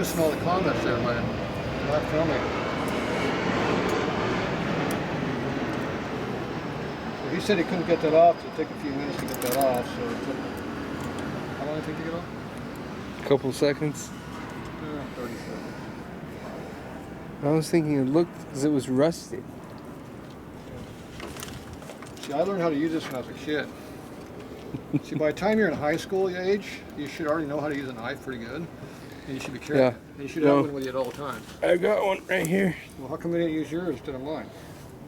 missing all the comments there, man. Not filming. So he said he couldn't get that off, so it'd take a few minutes to get that off. So it took, how long did it take to get off? A couple seconds. 30 seconds. I was thinking it looked as it was rusted. See, I learned how to use this when I was a kid. See, by the time you're in high school age, you should already know how to use a knife pretty good. And you should be careful. Yeah. And you should have one with you at all times. I got one right here. Well, how come you didn't use yours instead of mine?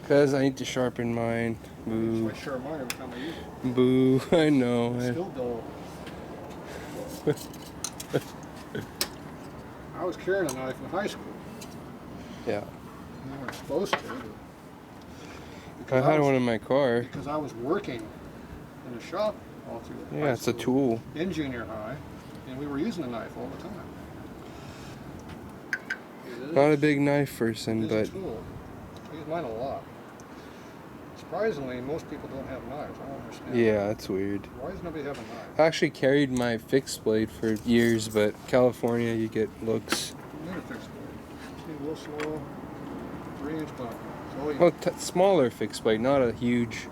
Because I need to sharpen mine. Boo. I sharpen mine every time I use it. Boo. I know. It's still dull. I was carrying a knife in high school. Yeah. You weren't supposed to. I had one in my car. Because I was working in the shop all through high Yeah, it's a school tool. in junior high, and we were using the knife all the time. Not a big knife person, but a tool. I use mine a lot. Surprisingly, most people don't have knives. I don't understand. yeah, that's weird. Why does nobody have a knife? I actually carried my fixed blade for years, but California, you get looks. You need a fixed blade. See, a little slow. 3-inch buckle. Well, smaller fixed blade, not a huge.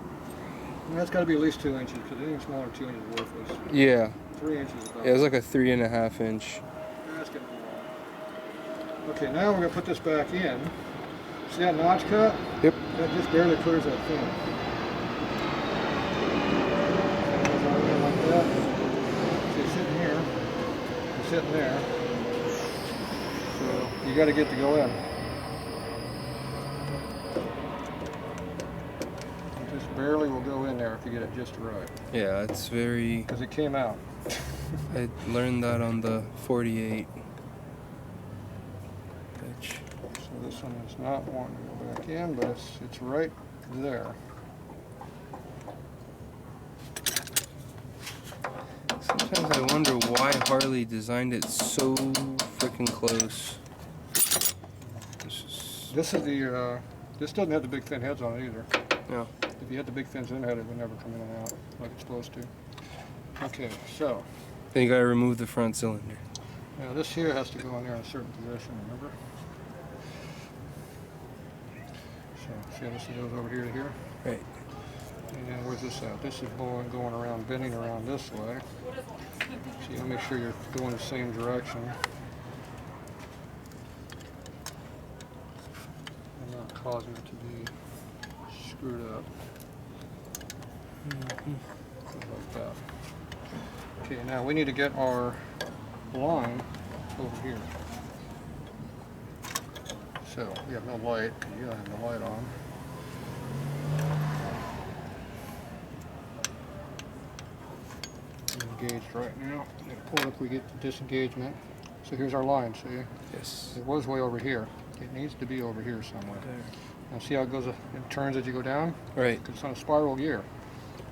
That's got to be at least 2 inches, because anything smaller than 2 inches is worthless. Yeah. 3 inches is about. Yeah, it's like a 3.5 inch. That's getting long. Okay, now we're going to put this back in. See that notch cut? Yep. That just barely clears that fin. Like that. So you're sitting here. You're sitting there. So you got to get to go in. It just barely will go in there if you get it just right. Yeah, it's very. Because it came out. I learned that on the 48. So this one is not wanting to go back in, but it's right there. Sometimes I wonder why Harley designed it so freaking close. This is the this doesn't have the big thin heads on it either. No. If you had the big thin head, it would never come in and out like it's supposed to. Okay, so Then you gotta remove the front cylinder. now this here has to go in there in a certain position, remember? So see how this goes over here to here? Right. And then where's this at? This is going around, bending around this way. So you gotta make sure you're going the same direction. And not causing it to be screwed up. Like that. Okay, now we need to get our line over here. So we have no light, because you don't have the light on. Engaged right now. I'm going to pull it if we get the disengagement. So here's our line, see? Yes. It was way over here. It needs to be over here somewhere. There. Now see how it goes, it turns as you go down? Right. Because it's on a spiral gear.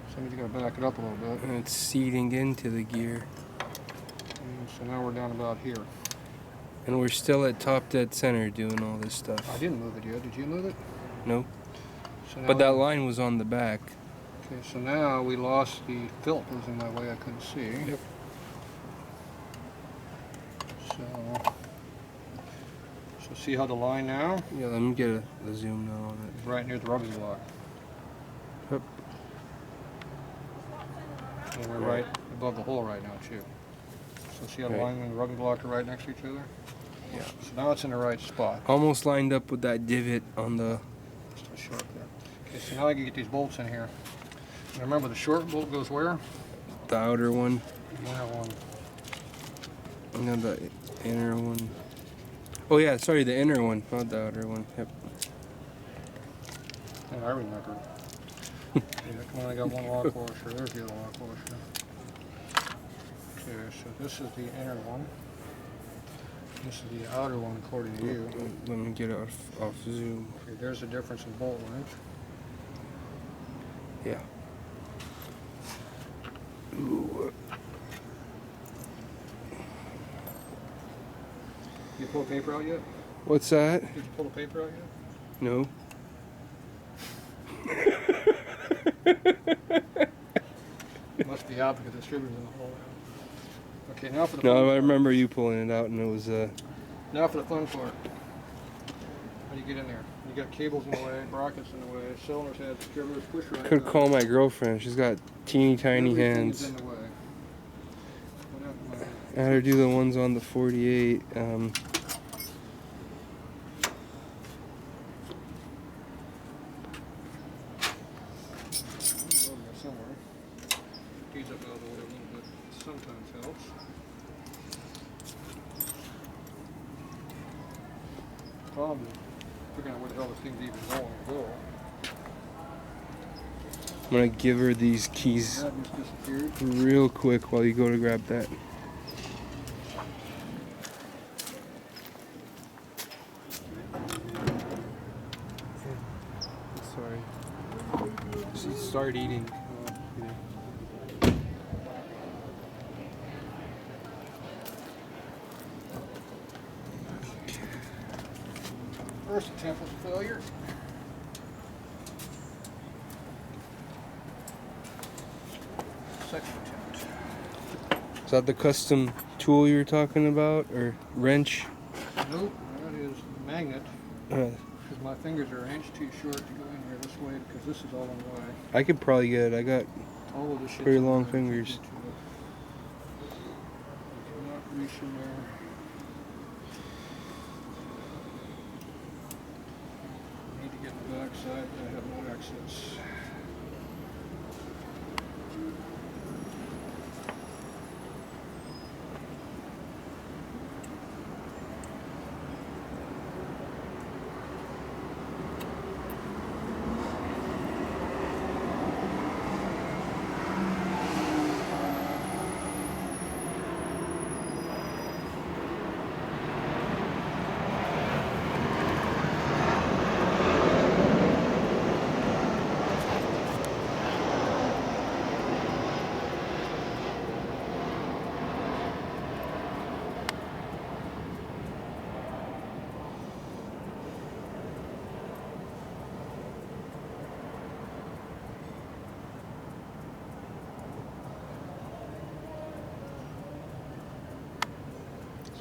So I'm just going to back it up a little bit. And it's seating into the gear. And so now we're down about here. And we're still at top dead center doing all this stuff. I didn't move it yet. Did you move it? No. So now But that line was on the back. Okay, so now we lost the filter was in my way, I couldn't see. Yep. So see how the line now? Yeah, let me get a zoom now on it. Right near the rubbing block. Yep. And we're right above the hole right now too. So see how the Right. line and the rubbing block are right next to each other? Yeah. So now it's in the right spot. Almost lined up with that divot on the. Just a short there. Okay, so now I can get these bolts in here. And remember the short bolt goes where? The outer one. The inner one. And then the inner one. Oh yeah, sorry, the inner one, not the outer one. Yep. And I remember. Yeah, come on, I got one lock washer. There's the other lock washer. Okay, so this is the inner one. This is the outer one according to you. Let me get it off zoom. Okay, there's the difference in bolt length. Yeah. Ooh. You pull the paper out yet? What's that? Did you pull the paper out yet? No. It must be out because the distributor's in the hole now. Okay, now for the No, fun I part. remember you pulling it out, and it was Now for the fun part. How do you get in there? You got cables in the way, brackets in the way, cylinders heads, drivers, push rods. Could call my girlfriend. She's got teeny tiny Everything is hands. in the way. What happened? I had her do the ones on the 48. Somewhere. Ease up out of the way a little bit. Sometimes helps. Problem is figuring out where the hell this thing's even going to go. I'm gonna give her these keys That just disappeared. real quick while you go to grab that. Sorry. She started eating. First attempt was a failure. Second attempt. Is that the custom tool you were talking about, or wrench? Nope, that is the magnet. Uh, Because my fingers are an inch too short to go in here this way because this is all in the way. I could probably get it. I got All of this shit's pretty in the long way. fingers. You cannot reach in there. I need to get the back side, but I have no access.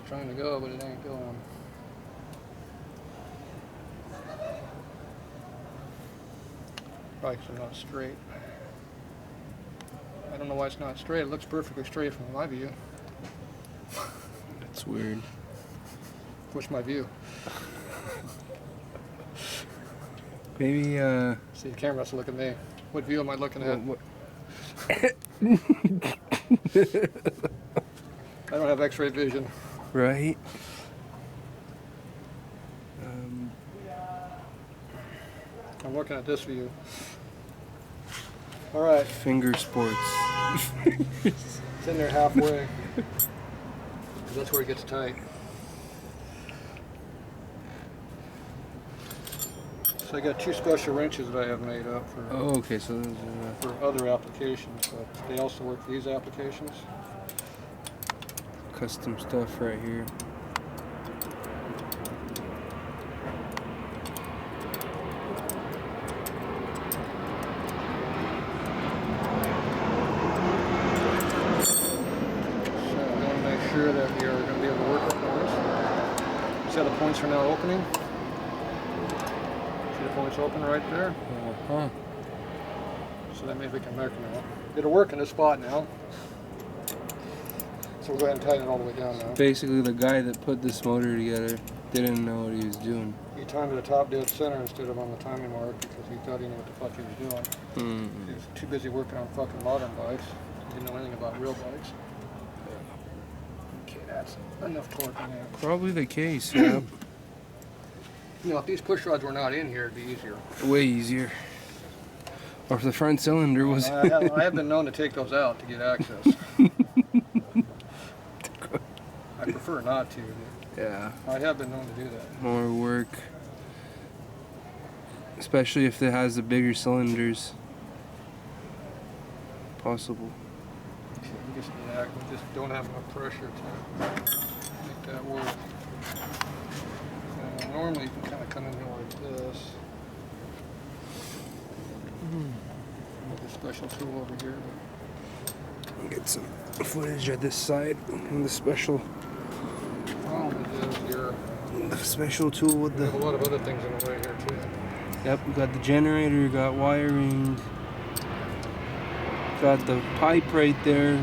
Trying to go, but it ain't going. Probably 'cause I'm not straight. I don't know why it's not straight. It looks perfectly straight from my view. That's weird. What's my view? Maybe, See, the camera has to look at me. What view am I looking at? what- I don't have x-ray vision. right? I'm looking at this view. All right, Finger sports. it's in there halfway. That's where it gets tight. So I got two special wrenches that I have made up for, Oh, okay, so those are, for other applications, but they also work for these applications. custom stuff right here. So I want to make sure that we are going to be able to work with points. See how the points are now opening? See the points open right there? Uh-huh. So that means we can mark now. It'll work in this spot now. So we'll go ahead and tighten it all the way down now. Basically, the guy that put this motor together didn't know what he was doing. He timed it at top dead center instead of on the timing mark because he thought he knew what the fuck he was doing. He was too busy working on fucking modern bikes. He didn't know anything about real bikes. Okay, that's enough torque in there. Probably the case, yeah. You know, if these push rods were not in here, it'd be easier. Way easier. Or if the front cylinder was... I have been known to take those out to get access. I prefer not to. Yeah. I have been known to do that. More work. Especially if it has the bigger cylinders. Possible. We just don't have enough pressure to make that work. Normally you can kind of come in here like this. With a special tool over here. Get some footage of this side and the special problem is your The special tool with we have a the. lot of other things in the way here too. Yep, we got the generator, got wiring, got the pipe right there.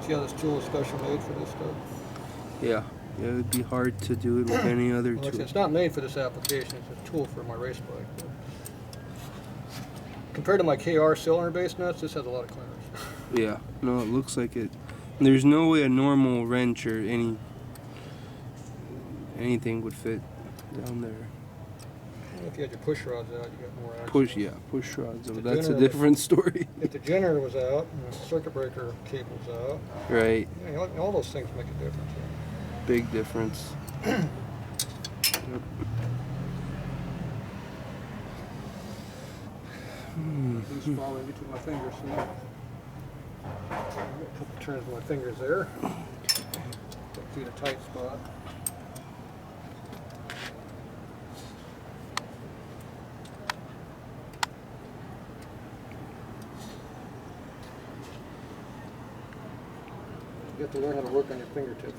See how this tool is special made for this stuff? Yeah, it would be hard to do it with any other Well, tool. it's not made for this application. It's a tool for my race bike. But compared to my KR cylinder-based nuts, this has a lot of clearance. Yeah, no, it looks like it. There's no way a normal wrench or anything would fit down there. If you had your push rods out, you got more action. Push rods. The That's a generator- different story. If the generator was out and the circuit breaker cable's out, Right, all those things make a difference. big difference. Yep. Loose ball in between my fingers. See? A couple turns of my fingers there. Get through the tight spot. You have to learn how to work on your fingertips.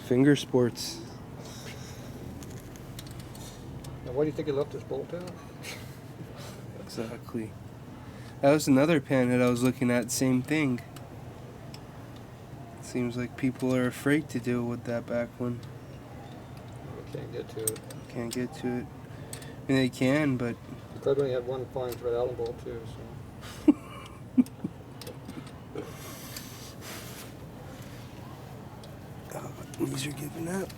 Finger sports. Now, why do you think you left this bolt out? Exactly. That was another panhead I was looking at. Same thing. Seems like people are afraid to deal with that back one. You can't get to it. Can't get to it. I mean, they can, but You probably only had one fine thread Allen bolt too. So. these are giving up.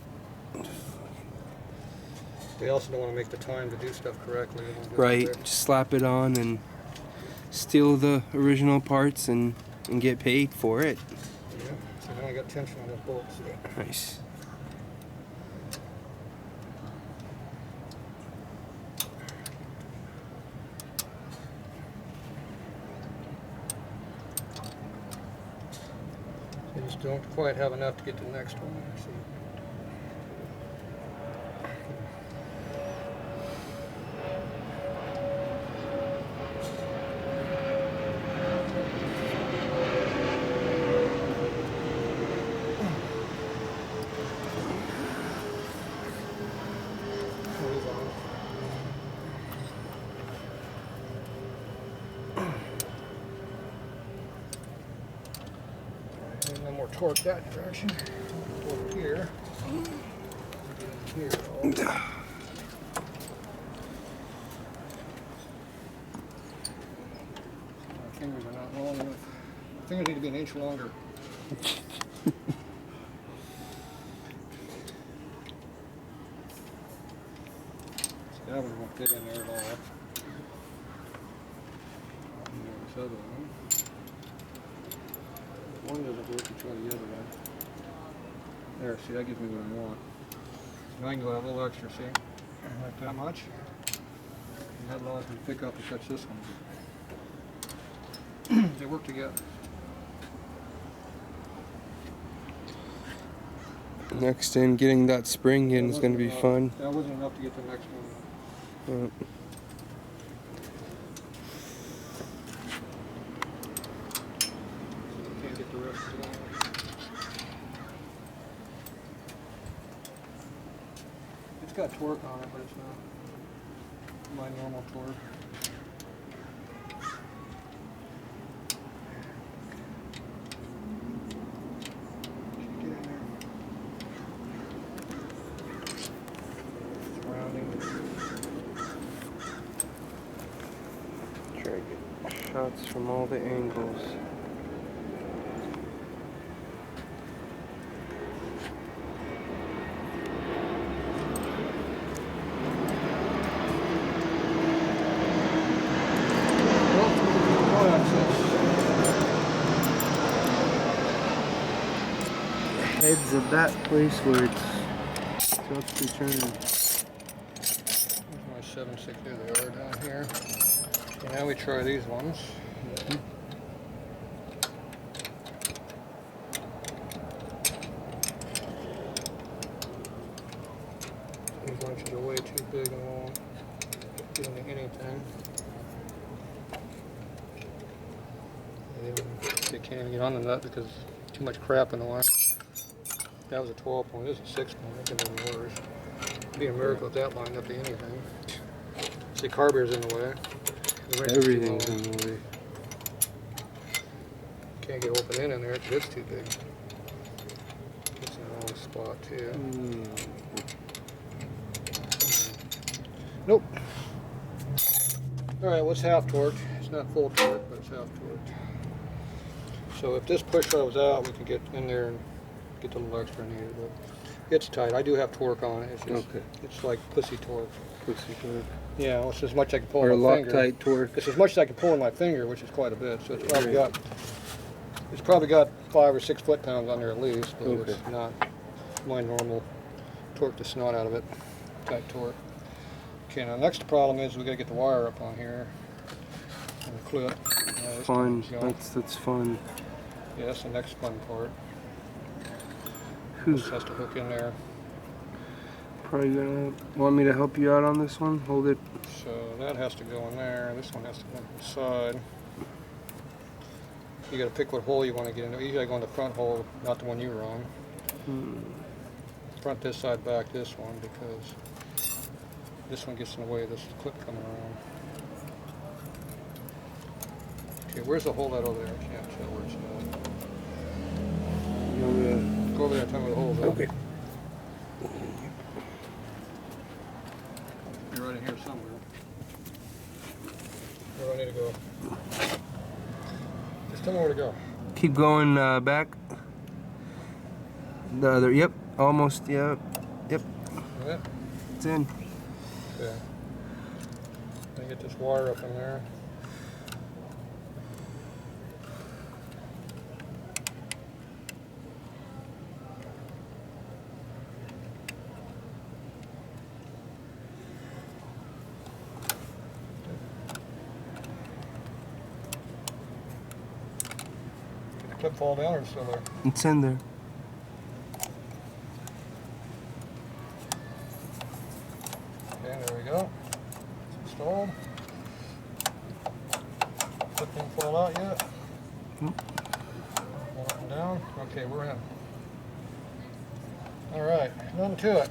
They also don't want to make the time to do stuff correctly. They want to do it Right, quick. just slap it on and steal the original parts and get paid for it. Yeah. So now I got tension on those bolts. Nice. They just don't quite have enough to get to the next one. See. No more torque that direction. Torque here. Here. My fingers are not long enough. My fingers need to be an inch longer. That one won't fit in there at all. And this other one. One doesn't work, you try the other one. There, see, that gives me what I want. Now I can go out a little extra, see? Like that much. And that allows me to pick up and catch this one. They work together. Next in, getting that spring in is going to be fun. That wasn't enough to get the next one. Can't get the rest of it. It's got torque on it, but it's not my normal torque. Get in there. Surrounding. Try to get shots from all the angles. Heads of that place where it's tough to turn. Here's my 7.6. There they are down here. So now we try these ones. big and won't get into anything. They can't even get on the nut because too much crap in the way. That was a 12 point. This is a 6 point. That could be worse. It'd be a miracle if that lined up to anything. See, carburetor's in the way. Everything's in the way. Can't get open in there because it's too big. It's in the wrong spot too. Nope. Alright, what's half torque? It's not full torque, but it's half torque. So if this push rod was out, we can get in there and get the little extra needed. But it's tight. I do have torque on it. It's just, it's like pussy torque. Pussy torque. Yeah, well, it's as much as I can pull Or in my finger. Loctite torque. It's as much as I can pull in my finger, which is quite a bit. So it's probably got 5 or 6 foot-pounds on there at least, but it's not my normal torque the snot out of it. Tight torque. Okay, now next problem is we got to get the wire up on here and the clip. Fun. That's fun. Yeah, that's the next fun part. Whew. This has to hook in there. Probably gonna want me to help you out on this one. Hold it. So that has to go in there. This one has to go inside. You got to pick what hole you want to get into. Usually I go in the front hole, not the one you were on. Front this side, back this one, because this one gets in the way of this clip coming around. Okay, where's the hole that over there? I can't tell where it's at. Go over there and tell me where the hole is. Okay. Be right in here somewhere. Where do I need to go? Just tell me where to go. Keep going back. The other, yep, almost, yep. Yeah? It's in. Okay. Let me get this wire up in there. Did the clip fall down or it's still there? It's in there. Okay, there we go. It's installed. Clip didn't fall out yet. Nope. Pull up and down. Okay, we're in. Alright, nothing to it.